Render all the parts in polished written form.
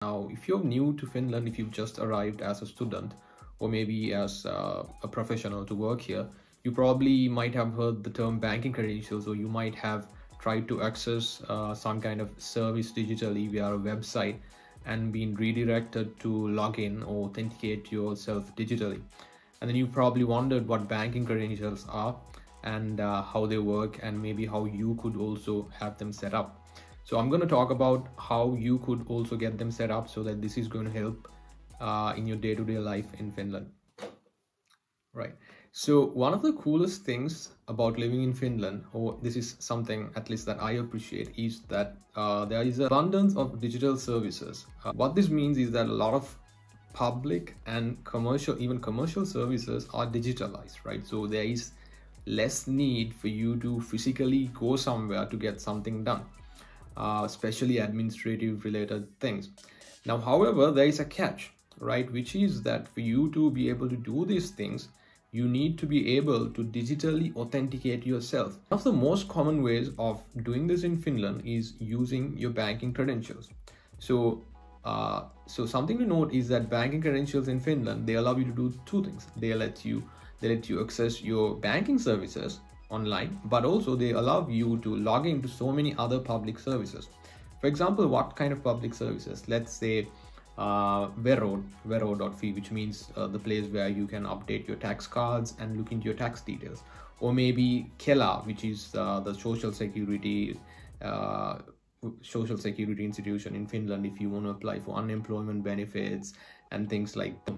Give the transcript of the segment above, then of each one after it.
Now, if you're new to Finland, if you've just arrived as a student or maybe as a professional to work here, you probably might have heard the term banking credentials, or you might have tried to access some kind of service digitally via a website and been redirected to log in or authenticate yourself digitally. And then you probably wondered what banking credentials are and how they work, and maybe how you could also have them set up. So I'm going to talk about how you could also get them set up, so that this is going to help in your day-to-day life in Finland. Right. So one of the coolest things about living in Finland, or this is something at least that I appreciate, is that there is an abundance of digital services. What this means is that a lot of public and commercial, even commercial services are digitalized, right? So there is less need for you to physically go somewhere to get something done. Especially administrative related things. Now, however, there is a catch, right? Which is that for you to be able to do these things, you need to be able to digitally authenticate yourself. One of the most common ways of doing this in Finland is using your banking credentials. So something to note is that banking credentials in Finland, they allow you to do two things. They let you access your banking services online, but also they allow you to log into so many other public services. For example, what kind of public services? Let's say Vero.fi, which means the place where you can update your tax cards and look into your tax details. Or maybe Kela, which is the social security institution in Finland, if you want to apply for unemployment benefits and things like that.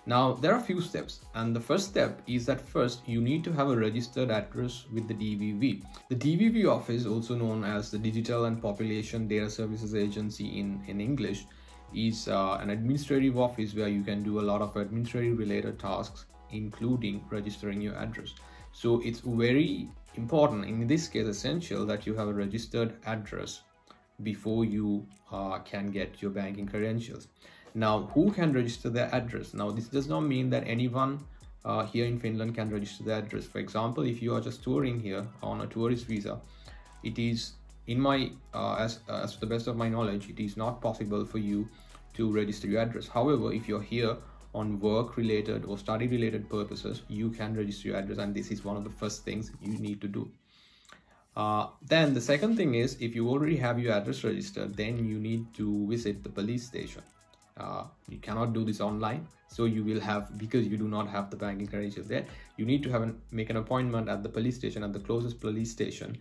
Now, there are a few steps, and the first step is that first you need to have a registered address with the DVV. The DVV office, also known as the Digital and Population Data Services Agency in English, is an administrative office where you can do a lot of administrative related tasks, including registering your address. So it's very important, in this case essential, that you have a registered address before you can get your banking credentials. Now, who can register their address? Now, this does not mean that anyone here in Finland can register their address. For example, if you are just touring here on a tourist visa, it is, in my as to the best of my knowledge, it is not possible for you to register your address. However, if you're here on work related or study related purposes, you can register your address, and this is one of the first things you need to do. Then the second thing is, if you already have your address registered, then you need to visit the police station. You cannot do this online, so you will have, because you do not have the banking credentials there, you need to make an appointment at the police station, at the closest police station,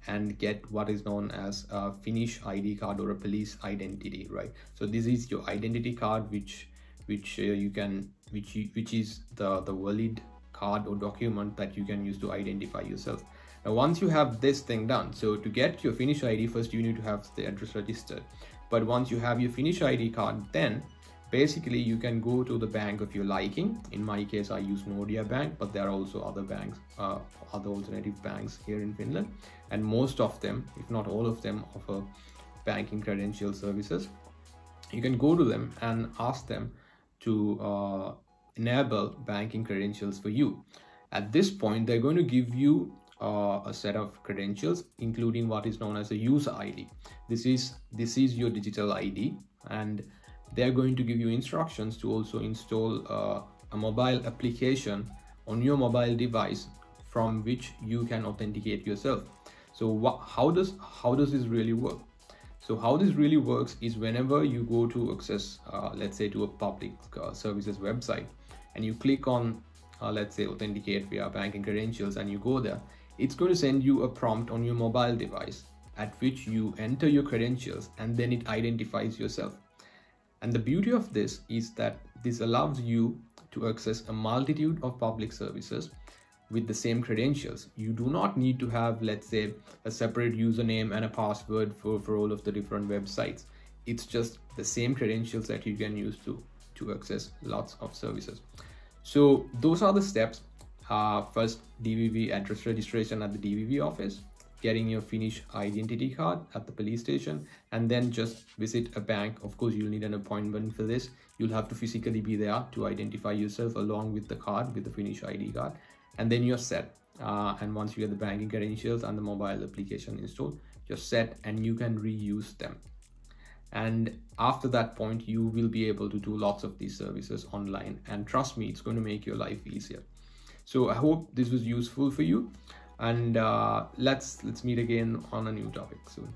and get what is known as a Finnish ID card or a police identity, right? So this is your identity card, which is the valid card or document that you can use to identify yourself. Now, once you have this thing done, so to get your Finnish ID, first you need to have the address registered. But once you have your Finnish ID card, then basically you can go to the bank of your liking. In my case, I use Nordea Bank, but there are also other banks, other alternative banks here in Finland. And most of them, if not all of them, offer banking credential services. You can go to them and ask them to enable banking credentials for you. At this point, they're going to give you a set of credentials, including what is known as a user ID. This is your digital ID, and they're going to give you instructions to also install a mobile application on your mobile device from which you can authenticate yourself. So how does this really work? So how this really works is, whenever you go to access, let's say, to a public services website, and you click on, let's say, authenticate via banking credentials, and you go there, it's going to send you a prompt on your mobile device, at which you enter your credentials, and then it identifies yourself. And the beauty of this is that this allows you to access a multitude of public services with the same credentials. You do not need to have, let's say, a separate username and a password for all of the different websites. It's just the same credentials that you can use to access lots of services. So those are the steps. First, DVV address registration at the DVV office, getting your Finnish identity card at the police station, and then just visit a bank. Of course, you'll need an appointment for this. You'll have to physically be there to identify yourself along with the card, with the Finnish ID card, and then you're set. And once you get the banking credentials and the mobile application installed, you're set, and you can reuse them. And after that point, you will be able to do lots of these services online, and trust me, it's going to make your life easier. So I hope this was useful for you, and let's meet again on a new topic soon.